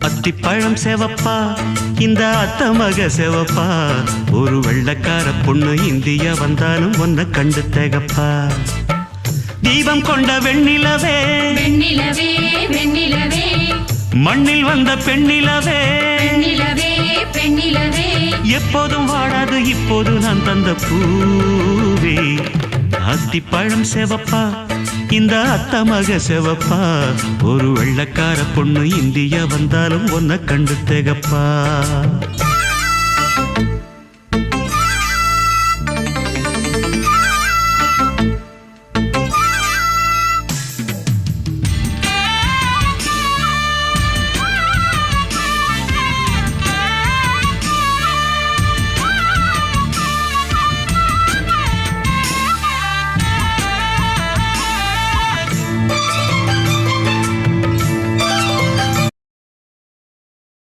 அத்திப்பழம் செவப்பா இந்த அத்த மக செவப்பா ஒரு வெள்ளக்கார பொண்ணு இந்தியா வந்தாலும் ஒன்ன கண்டு திகப்பா தீபம் கொண்ட வெண்ணிலவே வெண்ணிலவே வெண்ணிலவே மண்ணில் வந்த பெண்ணிலவே பெண்ணிலவே பெண்ணிலவே எப்போதும் வாடாது இப்போது நான் தந்த பூவே அத்திப்பழம் செவப்பா இந்த அத்த மக செவப்பா ஒரு வெள்ளக்கார பொண்ணு இந்தியா வந்தாலும் ஒன்ன கண்டு திகப்பா